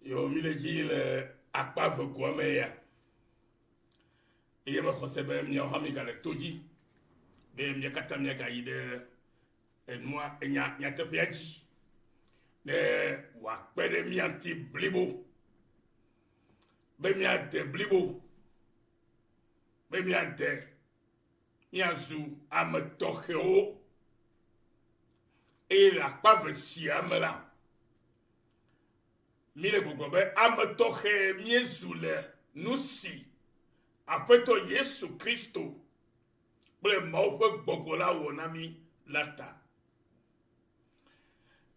Yo mileki le akpave kwame ya. Iye me khose be mi hami ka le toji. Be mi kata mi ka ide enwa nya te piaji. Ne wa pede mi anti blibo. Be mi ante blibo. Be mi ante miazu ametoheo. Et la akpave si amela. Mile gbogbo be ametohe miezule nusi apeto Yesu Kristo ble maupe gbogbo la wonami lata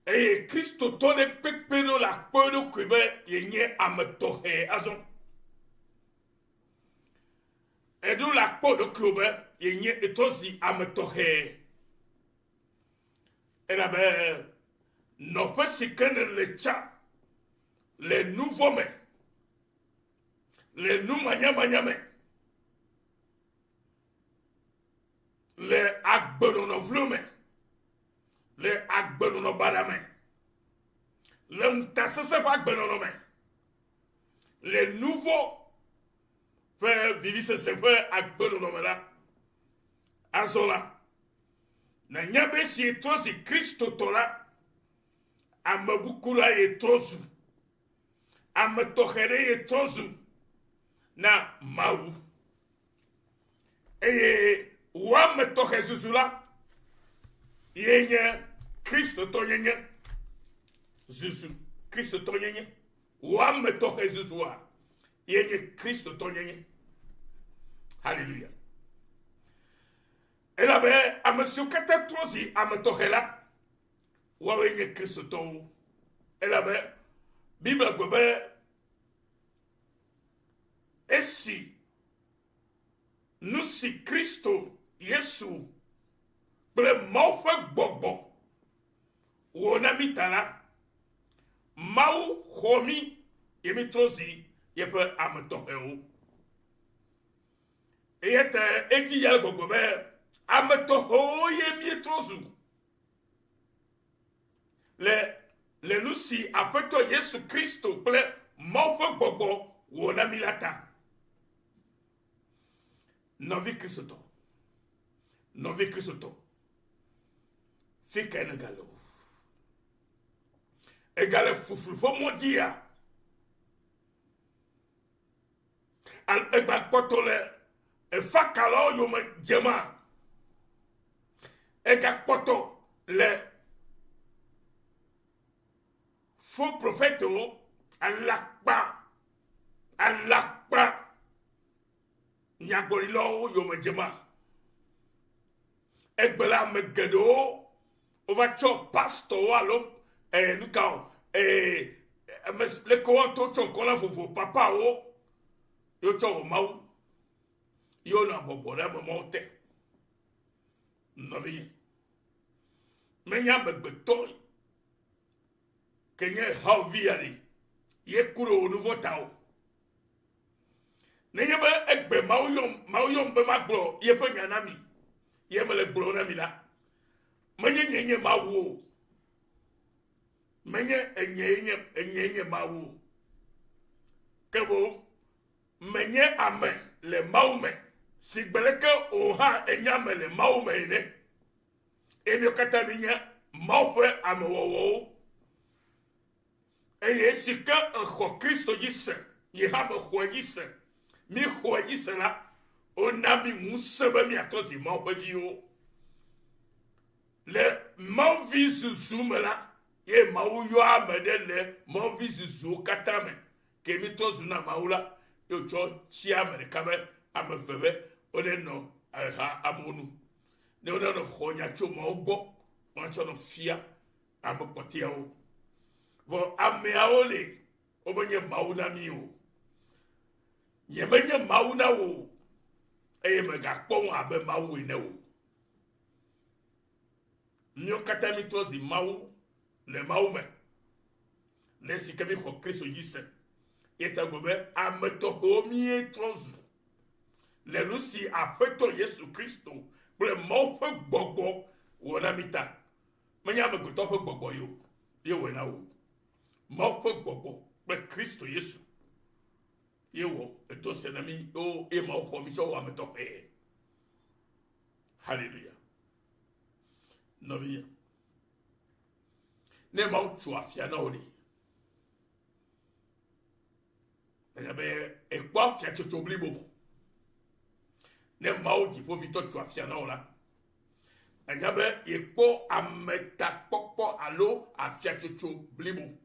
e Kristo tone pekpeno la kpono kwebe yenye ametohe azon edu la kpono kwebe yenye etozi ametohe elabe no pesikene lecha les nouveaux mais les nous manyamanyame les agbonono vlume les agbonono badame les mtasese pas agbonono mais les nouveaux faire vivre ce faire agbonono là azola na nyabe si trosi Christo tola amabukula et trosu ametohere tozu na mau wa metohe zuzula yenye Kristo tonyenye zuzu Kristo tonyenye wa metohe zuzua yenye Kristo tonyenye hallelujah elabe amasukata trozi ametohela wa yenye Kristo to elabe Bible gobe esi nusi Kristo Yesu ble maufe gbogbo wona mitala mau homi yemitrozi yepe ametoheo eyete eji yal gbogbo be ametoho yemitrozu le nusi apeto Yesu Kristo ple maufe gbogbo wona milata novi Kristo fika enegalo egale fufulu fo modia al egba potole e fakalo yo me jema ega poto le faux prophète alakpa nyabolilo yo mejema egbela megedo ovacho pastor alo nuka le ko to chonkola fofo papa o yo cho mau yo na bobora mo monte novi menya begbeto kenye haviari ye kuro nouveau tao nenye ba egbe mauyom be magbo ye penya nami ye mele gbo na mi la menye nyenye mawo menye enyenye mawo kebo menye ame le maume sigbeleke oha enyame le maume ne emio kata binya maupe amewowo eye sika ho Kristo jise ye ha me ho jise mi ho jise la onami musebe mi atozi maupe vio le mauvi zuzumela ye mau yo amede le mauvi zuzu katame ke mi tozu na maula yo cho chia merikabe amefebe oneno ha amonu ne oneno honya cho maugbo oncho no fia amopotia o vo ameaole obenye mauna miu yebenye mauna wo eye mega kpon abe mawu ne wo nyo katamitrozi mawu le maume le sikemi ko Kristo yise yeta gobe ameto homie trozu le lusi afeto Yesu Kristo ble maufe gbogbo wona mita menya me goto fe gbogbo yo ye wena wo maufe gbogbo ble Kristo Yesu yewo eto senami o e ma o mi so wa me to hallelujah novia ne ma o tu afia na odi enya be e kwa afia chocho blibo ne ma o ji po vito tu afia na ola enya be e po ameta popo alo afia chocho blibo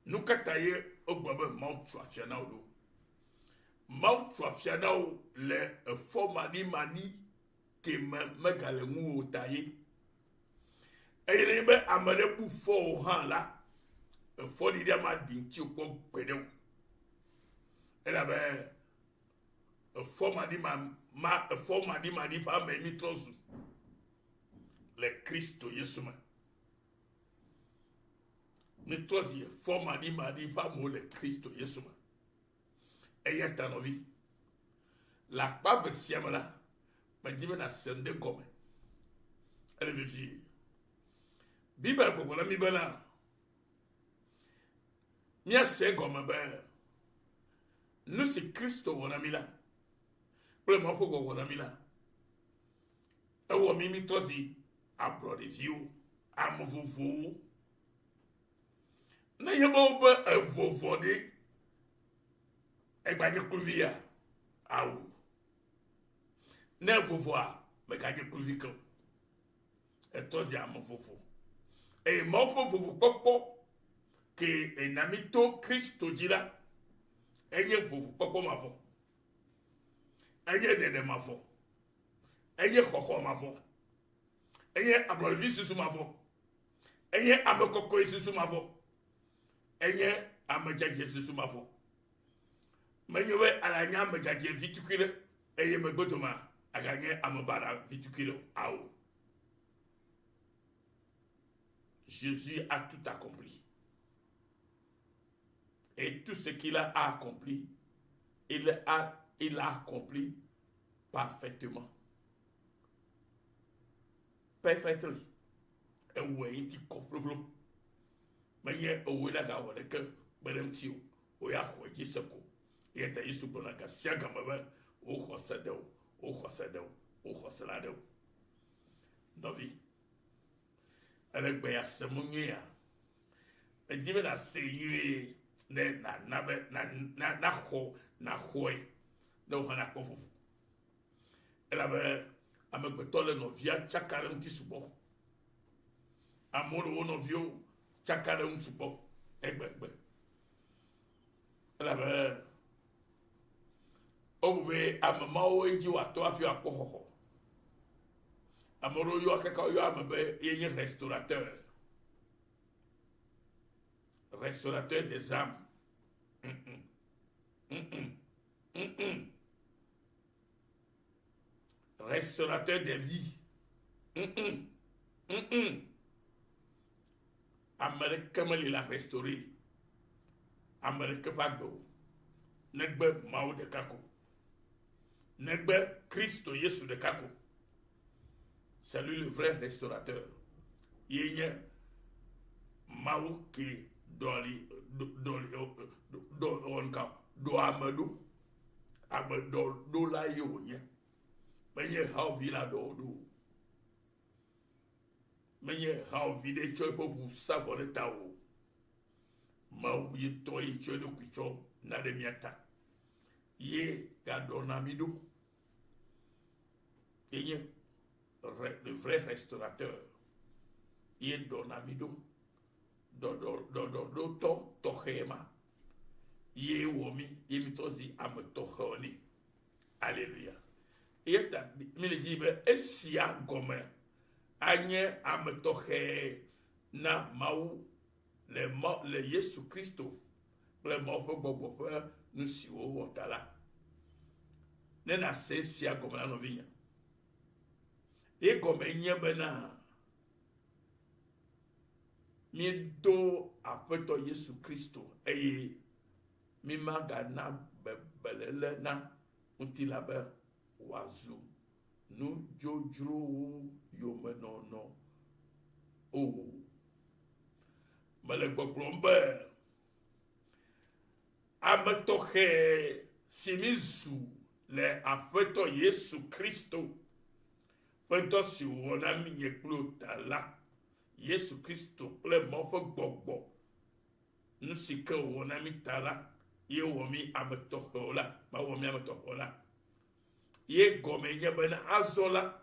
nuka taye ogbabe ma o tu afia na odo ma o tu afia na o le forma mani ke megale mu o taye eyele be amade bu fo han la fo di dia ma din ti ko pedew ela be forma di ma di pa me mitrosu le Cristo Yesu ma mitrosi forma di ma di pa mo le Cristo Yesu ma eyata no vi la pa vesiama la ma dibe na sende gome ele vi Bible gbogbo la mi bana mi ase gome be nu si Kristo wona mi la ple mo fo wona mi la e wo mi tozi abroad is you amofufu na yebo be evofo de egbaje kurvia awu na evofo a me gaje kurviko e tozi amofufu e mo fufu popo ke enamito Kristo jila enye fufu popo mafo enye dede mafo enye koko mafo enye abrolvisi su mafo enye amekoko isusu mafo enye amejaje su mafo menyewe alanya amejaje vitukire enye megbotoma aganye amebara vitukire awo. Jésus a tout accompli. Et tout ce qu'il a accompli, il a accompli parfaitement. Perfectly. Et où est-il complètement? Mais il y a où est-ce que madame Tio, où est-ce que tu sais quoi? Il y a des gens qui ont dit si on a au Khosadeo, Novi. Avec ben asemunya edibe na senye ne na ho na hoi no hana kofufu ela be amegbetole no via chakare nti subo amoro no vio chakare un subo egbe ela be obube amama o eji wato afio apohoho amoro yo akeka yo amabe yenye restaurateur des âmes restaurateur des vies Amérique mali la restaurer Amérique fagbo negbe mao de kako negbe Christo Yesu de kako. C'est lui le vrai restaurateur. Il y a Mao qui do amado amado la yonya. Menye how villa do. Menye how vide choy pour vous savoir le tao. Mao yi toy choy do kicho na de miata. Ye gadonamido. Yenye le vrai restaurateur, il est donamido, do tohema, il est womi, il mitozi ametohoni. Alléluia. Et il dit, esia gome, anye ametohe na maou, le Yesu Christo, le morfo bobo, nous si o wotala. Nena se sia gome la novinya. Et comme il y a maintenant, mi do apeto Yesu Christo, et mi magana bebelele na untilabe wazu, nu jojro yomenono. Oh, mais le plomber, ametohe simizu le aƒetɔ Yesu Kristo ƒe dɔ si wɔ na mi nye kplo ta la, Yesu Kristo kple Mawu ƒe gbɔgbɔ nu si ke wɔ na mi ta la, ye wɔ mi ame tɔxɛwo la, Mawu wɔ mi ame tɔxɛwo la. Ye gɔme nye bena azɔ la,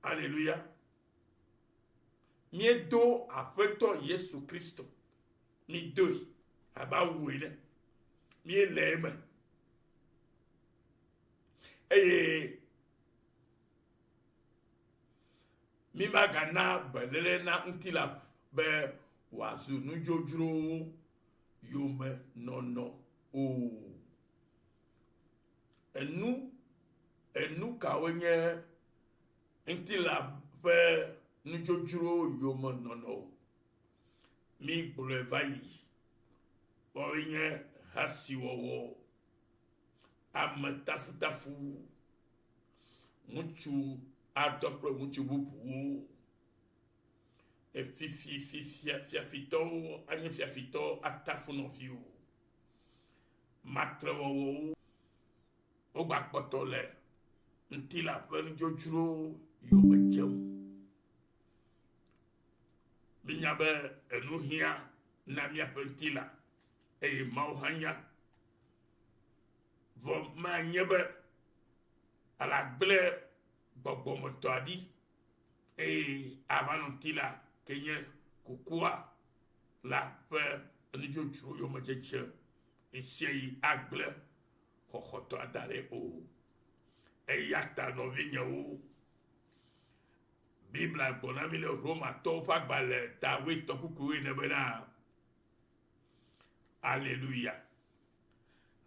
Alléluia. Miedo aƒetɔ Yesu Kristo. Mi doe aba wue ne. Mie le eme. Eye mi magana belele na ŋuti la be wòazu nudzrodzrowo yome nɔnɔ o. Enu kawo nye ŋuti la ƒe nudzrodzrowo yome nɔnɔ o. Mi gblɔe va yi. Wɔwoe nye hasiwɔwɔ, ame tafutafu, ŋutsu adɔ kple ŋutsu bubuwo, fiafitɔwo anye fiafitɔ atafu nɔviwo, matrewɔwɔwo, wogba kpɔtɔ le ŋuti la ƒe nudzrodzro yome dzem. Minya be enu hiã na miaƒe ŋuti la, eye Mawu hã nya. Vɔ manye be alagble gbɔgbɔmetɔ aɖi eye ava nɔ ŋuti la ke nye kukua la ƒe nudzrodzro yome dzedze esia yi agble xɔxɔtɔ ada ɖe o. Eya ta nɔvinyewo, Bibla gbɔna mi le Romatɔwo ƒe agbalẽ ta 8 ne bena Alléluia.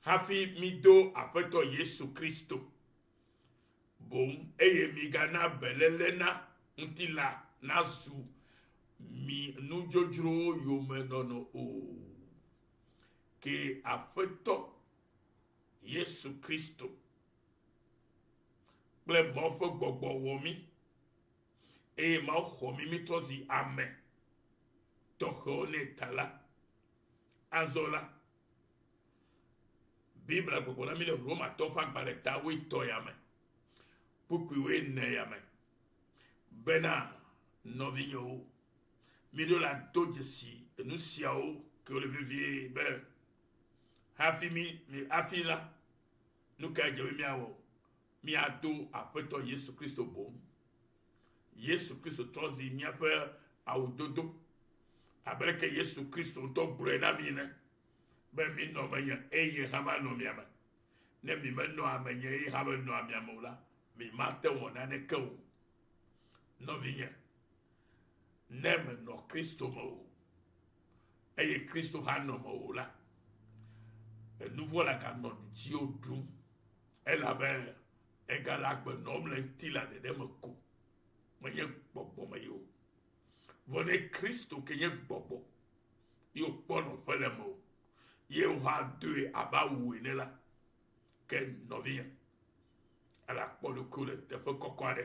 Hafi mi do aƒetɔ Yesu Kristo. Boŋ eye mi gana belele na ŋuti la nazu mi nudzrodzrowo yome nɔnɔ o. Ke aƒetɔ Yesu Kristo kple Mawu ƒe gbɔgbɔ wɔ mi, eye Mawu xɔ mi mitɔ zi ame tɔxɛwo ne ta la. Azɔ la, Bibla gbɔgbɔ na mi le Romatɔwo ƒe agbalẽ ta 8 ya me, 4 ya me, bena nɔvinyewo, mi ɖo la do dzesi enu siawo ke wole vevie be hafi hafi la, nu ka dze be miawɔ, miado aƒetɔ Yesu Kristo boŋ. Yesu Kristo trɔ zi miaƒe awudodo, abe ke Yesu Kristo ŋutɔ gblɔe na mi ne, be mi nɔ menye eye hã manɔ mia me. Ne mi menɔ amenye eye hã menɔ amia me o la, mi mate wɔ naneke o. Nɔvinye, ne menɔ Kristo me o, eye Kristo hã nɔ me o la, enuvɔ la ganɔ dziwo ɖum, elabe egale agbe nɔm le ŋuti la ɖeɖe me ko, menye gbɔgbɔ me yi o. Vɔ ne Kristo ke nye gbɔgbɔ, ye wòkpɔ nɔƒe le me o, ye wòhã doe aba wue ne la, ke nɔvinye, ele akpɔ ɖokuiwo le teƒe kɔkɔ aɖe,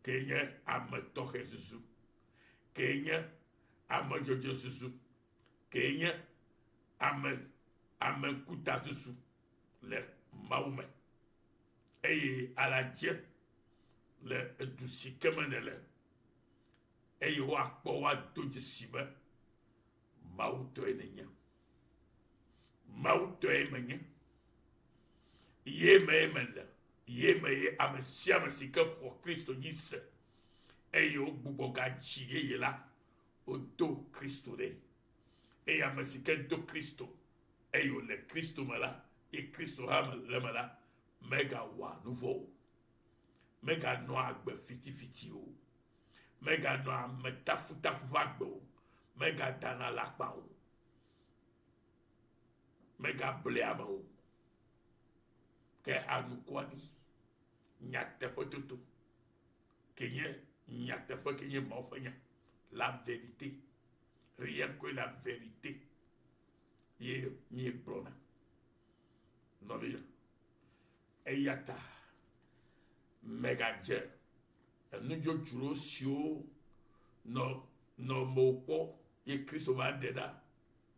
ke nye ame tɔxɛ susu, ke nye ame dzɔdzɔ susu, ke nye ame ŋkuta susu le Mawu me, eye aladze le edu si ke me ne le, eye woakpɔ woado dzesi be Mawu tɔe nenye, Mawu tɔe menye, ye me mele, ye me ye ame sia ame si ke xɔ Kristo dzi se, eye wogbugbɔ gadzi yeye la, wodo Kristo ɖe, eye ame si ke do Kristo, eye wòle Kristo me la, ye Kristo hã le me la, megawɔa nu vɔ o, meganɔ agbe fitifiti o, meganɔ ame tafutafu ƒe agbe o, megadana lakpa o, megable ame o, ke anukwani nyateƒe toto ke nye nyateƒe ke nye Mawu ƒe nya, la vérité, rien que la vérité ye miegblɔna. Nɔvinya, eya ta megadze nudzrodzro siwo nɔ mewo kpɔ ye Kristo va deda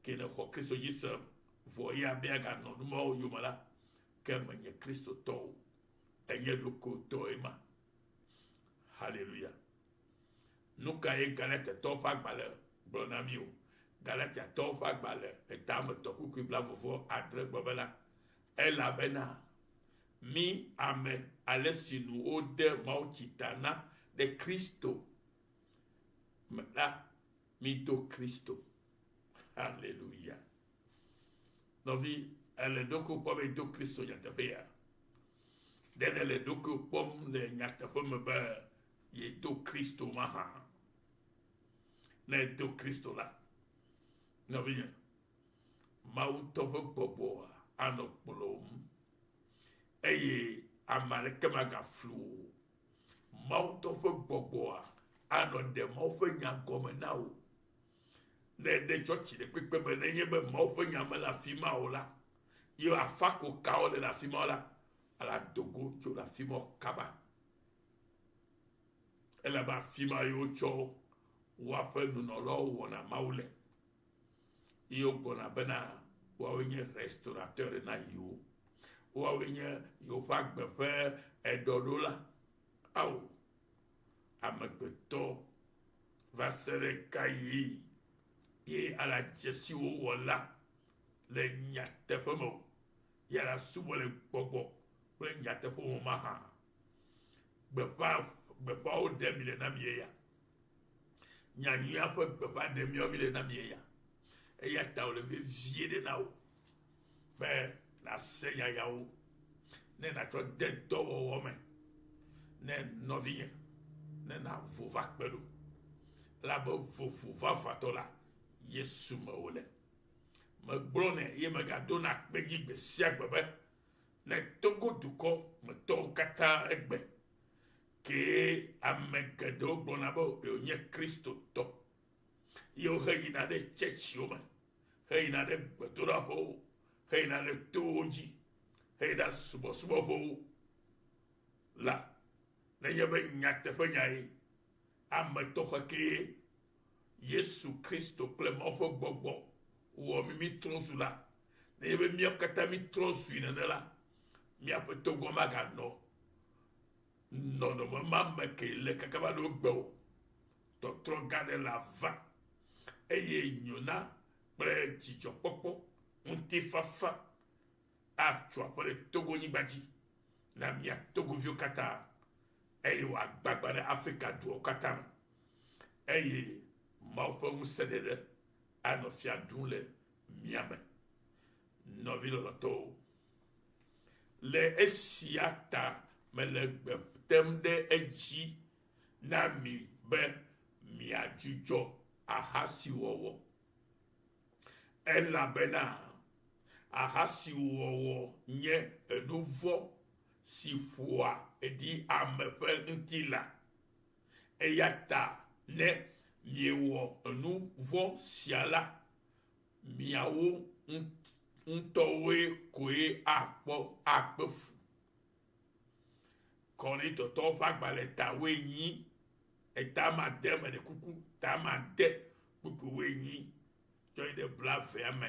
ke ne xɔ Kristo dzi sem vɔ ya be aganɔ numawo yome la ke menye Kristo tɔwo enye ɖoko tɔ ema. Hallelujah. Nu ka ye Galatetɔwo ƒe agbalẽ gblɔ na mi o. Galatetɔwo ƒe agbalẽ etametɔ kukui blavɔvɔ adre gbɔ be la elabena mi ame ale si nu wode Mawu tsita na de Kristo me la mi do Kristo. Hallelujah. Nɔvi ele ɖoko kpɔ be do Kristo nyateƒea. Den ele ɖoko kpɔm le nyateƒe me be ye do Kristo ma hã. Ne do Kristo la nɔvinye Mawu tɔ ƒe gbɔgbɔ anɔ kplɔm eye ame aɖeke magaflu o. Mawu tɔ ƒe gbɔgbɔ anɔ ɖe Mawu ƒe nya gɔme na wo. Ne de tsɔtsi ɖe kpekpe be ne nye be Mawu ƒe nya me le afi ma o la ye afa ko kawo le afi ma la ala dogo tso le afi ma kaba. Elebe afi ma ye wotsɔ woaƒe nunɔlawo wɔna Mawu le. Ye wogblɔna bena woawoe nye restaurateur na yiwo. Woawoe nye yewo ƒe agbe ƒe eɖɔɖola. Awo amegbetɔ va se ɖe kayi ye ala dzesiwo wɔ la le nyateƒe me o. Ye ala subɔ le gbɔgbɔ kple nyateƒe me ma hã. Gbeƒawo ɖe mi le na mi ya. Nyanyuia ƒe gbeƒã ɖe mi le na mi ya. Eya ta wòle vevie ɖe na wo be nase nyayawo ne natsɔ de dɔwɔwɔ me ne nɔvinye ne navo va kpe ɖo elabe vovo vavatɔ la Yesu me wòle. Megblɔ nɛ ye megado na kpedzi gbe sia gbe be ne Togo dukɔ metɔwo katã egbe ke ame geɖewo gblɔna be wònye Kristo tɔ. Yewo he yina ɖe tsetsiwo me, he yina ɖe gbedoɖaƒewo, he yina ɖe towo dzi, he yina subɔsubɔƒewo la nenye be nyateƒe nya ye ame tɔxɛ ke Yesu Kristo kple Mawu ƒe gbɔgbɔ wɔ mi trɔ zu la nenye be míawo katã mi trɔ zui nene la míaƒe Togo maganɔ nɔnɔme ma me ke le kaka va ɖo gbe o. Tɔtrɔ gã ɖe la va eye nyona kple dzidzɔkpɔkpɔ ŋutifafa atso aƒe ɖe Togo nyigba dzi na mia Togoviwo katã eye wòagbagba ɖe Afrika duwo katã me eye Mawu ƒe ŋusẽ ɖeɖe anɔ fia ɖum le mia me. Nɔvi lɔlɔtɔwo le esia ta mele gbe tem ɖe edzi na mi be miadzudzɔ ahasiwɔwɔ. Elabena ahasiwɔwɔ nye enuvɔ si ƒoa eɖi ame ƒe ŋuti la. Eya ta ne miewɔ enuvɔ sia la miawo ŋutɔwoe koe akpe fu. Kɔrintɔtɔwo ƒe agbalẽ ta 8 eta made me ɖe kuku ta made kpukpu 8 tsɔ yi ɖe 20 me.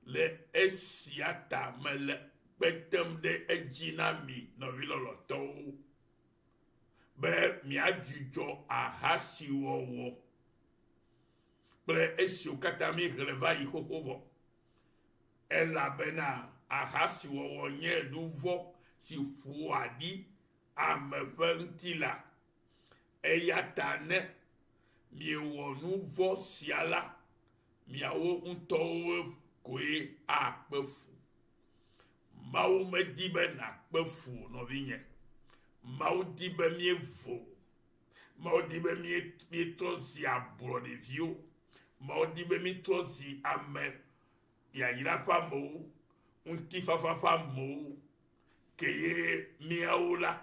Le esia ta mele kpetem ɖe edzi na mi nɔvi lɔlɔtɔwo be miadzudzɔ ahasiwɔwɔ kple esiwo katã mi hle va yi xoxo vɔ. Elabena ahasiwɔwɔ nye nuvɔ si ƒoa ɖi ame ƒe ŋuti la. Eya ta ne miewɔ nuvɔ sia la miawo ŋutɔwo koe akpe fu. Mawu medi be nakpe fu nɔvinye. Mawu di be mievo. Mawu di be mietrɔ zi ablɔɖeviwo. Mawu di be mietrɔ zi ame yayra ƒe amewo, ŋutifafa ƒe amewo ke ye miawo la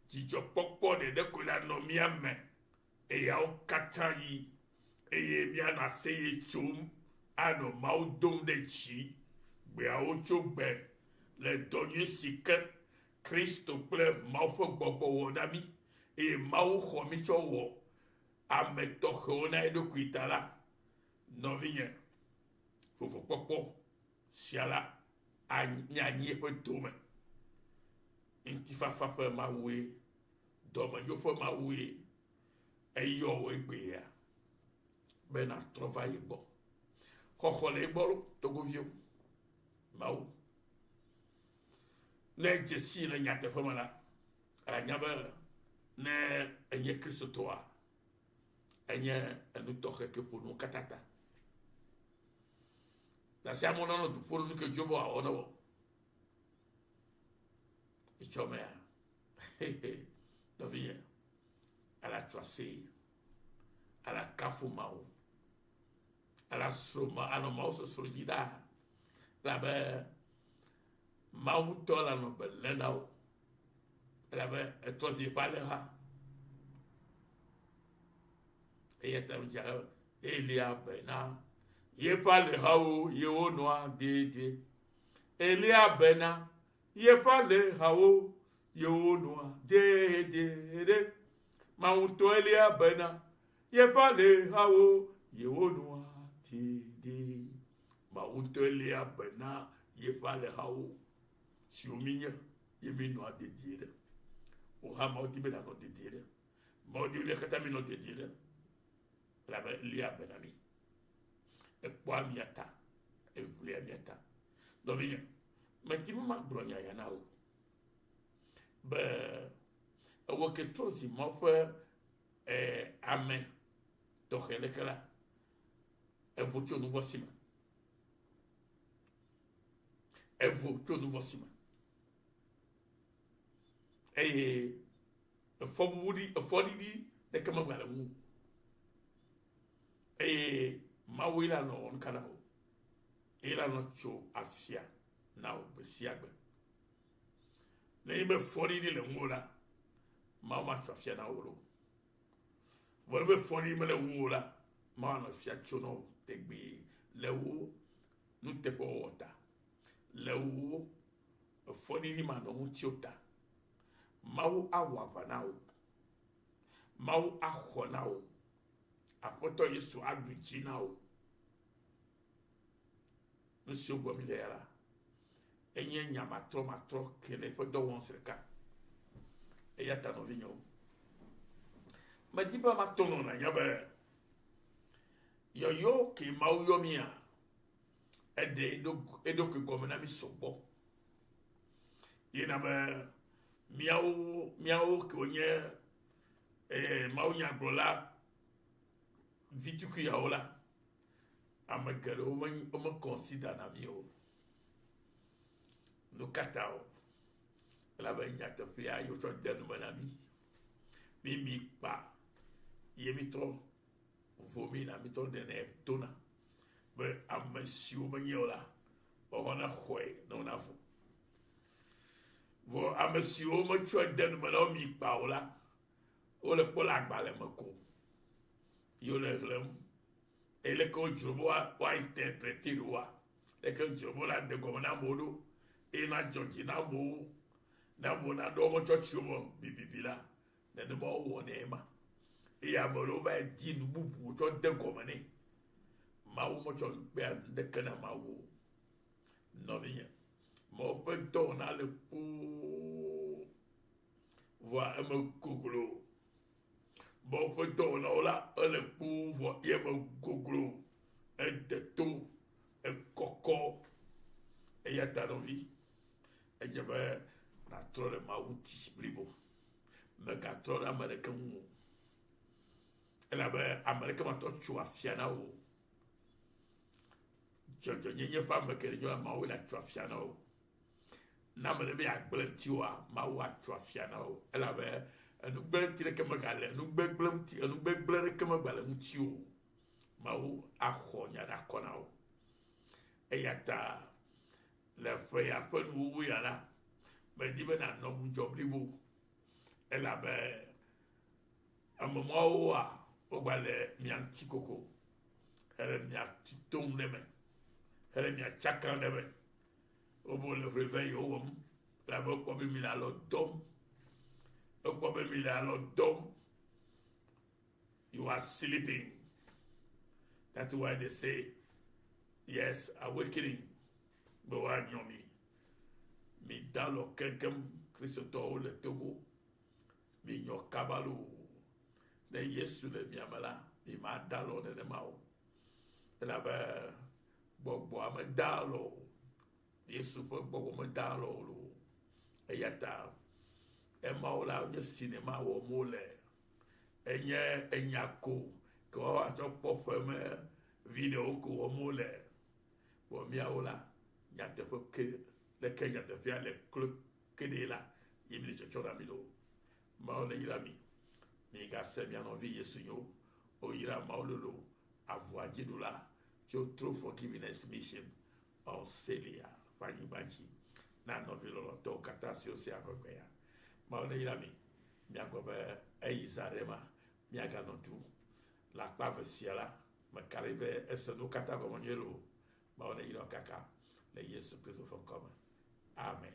dzidzɔkpɔkpɔ ɖeɖe koe la nɔ mia me eyawo katã yi eye mianɔ aseye tsom anɔ Mawu dom ɖe dzi gbeawo tso gbe le dɔnyui si ke Kristo kple Mawu ƒe gbɔgbɔ wɔ na mi eye Mawu xɔ mi tsɔ wɔ ametoxewo na eɖokui ta la nɔvinye fofokpɔkpɔ sia la anyi eƒe dome ŋutifafa ƒe mawue dɔmedzo ƒe mawue eyɔ wo egbea bena trɔ va yi gbɔ xɔxɔ le egbɔ ɖo togoviwo mawu ne dzesi le nyateƒe me la anya be ne enye kristotɔa enye enutɔxe ke ƒo nu katã dasi amewo nɔnɔ du ƒo nu ke dzo be wòawɔ ne wɔ etsɔ mea nɔvinye ala tso ase ala kafu mawu ala sro ma anɔ mawu sosro dzi ɖaa elabe mawu tɔ la nɔ be lé na wo elabe etrɔ zi eƒe alẽha eya ta dza Elia bena yeƒe alẽhawo yewo nɔa deede Elia bena yeƒe alẽhawo yewo nɔa deede mawu tɔ Elia bena yeƒe alẽhawo yewo nɔa deede mawu tɔ Elia bena yeƒe alẽhawo siwo mi nye ye mi nɔa dedie ɖe o ha mawo di be nanɔ dedie ɖe mawo di be katã mi nɔ dedie ɖe elabe Elia bena mi ekpɔa mia ta eʋlia mia ta nɔvinye medi be magblɔ nya ya na wo be ewɔ ke trɔ zi mawo ƒe ame tɔxɛ leke la evo tso nuvɔsi me evo tso nuvɔsi me eye efɔɖiɖi ɖeke megba le ŋu eye mawu yi la nɔ wɔnu kana o yi la nɔ tso afia na o gbe sia gbe ne yi be fɔɖiɖi le ŋu la mawu ma tso afia na wo lo vɔ ne be fɔɖiɖi mele ŋu o la mawu anɔ fia tso na o tegbe le wo nuteƒe wɔwɔ ta le wo efɔɖiɖi ma nɔ ŋuti ta mawu awɔ aʋa na wo mawu axɔ na wo aƒetɔ Yesu aɖu dzi na wo nu siwo gblɔm le ya la enye nyamatrɔ ke le eƒe dɔwɔm ɖeka eya ta nɔvinyewo medi be matɔ nɔ nanya be yɔyɔ ke mawu yɔ mia eɖe eɖokui gɔme na mi sɔgbɔ yina be miawo ke wonye mawu nyagblɔla vitukuyawo la ame geɖewo wome consider na mi o nu katã o elabe nyateƒea yewo tsɔ de nume na mi kpa ye mi trɔ vo mi na mi trɔ de ne tona be ame siwo menye o la wɔwɔ na xɔe ne wona vo vɔ ame siwo metsɔ de nume na wo mi kpa o la wole kpɔ le agbalẽ me ko yewo le hlẽm eleke wo dzro be woa interpréter ɖo wa leke dzro be wola de gɔme na amewo ɖo eye na dzɔ dzi na amewo na ɖe wo metsɔtsiwo me bibibi la nenema wowɔ nɛ ma eye ame ɖewo va di nu bubu tsɔ de gɔme nɛ mawu metsɔ nukpea nuɖeke na mawu o nɔvinye mawu ƒe dɔwɔna le kpoo vɔa eme goglo mawu ƒe dɔwɔnawo la ele kpoo vɔ ye me goglo ede to ekɔkɔ eya ta nɔvi edze be natrɔ ɖe mawu ŋuti blibo megatrɔ ɖe ame ɖeke ŋu o elabe ame ɖeke matɔ tso afia na wo dzɔdzɔnyenye ƒe ame ke nyɔ mawu la tso afia na wo na ame ɖe be agblẽ ŋuti oa mawu atso afia na wo elabe enugblẽ ŋuti ɖeke megale enugbegblẽ ɖeke megbale ŋuti o mawu axɔ nya ɖe akɔ na wo eya ta le ƒe ya ƒe nuwuwu ya la medi be nanɔ ŋudzɔ blibo elabe ame mawoa wogba le mia ŋuti koko hele mia tom ɖe me hele mia tsakam ɖe me wobo le réveil wɔm elabe wokpɔ be mi le alɔ dɔm ekpɔ be mi le alɔ dɔm you are sleeping. That's why they say, yes, awakening. Boanyomi. Mi dalo kenkem Christo le togo. Mi nyo kabalu. De Yesu le miamala. Mi ma dalo de mao. La be bobo ame dalo. Yesu po bobo me dalo lo. Eyata. E maola nye cinéma wo mole. Enye enyako. Ko ato pofe me vidéo ko wo mole. Bon miaola. Nyate po ke le kenya te pia le club kedela. Yimli chochora milo. Maole irami. Mi ga se bien envie Yesu yo. O ira maololo. Avoir Diedoula. To true forgiveness mission. Or Celia. Panyi baji. Na novilo to katasio se akoya. Maole irami. Miagobe eizarema. Miaga notu. La pave siala. Ma karibe esenu kata komonyelo. Maole iro kaka. Le Yesu Kristo from coming. Amen.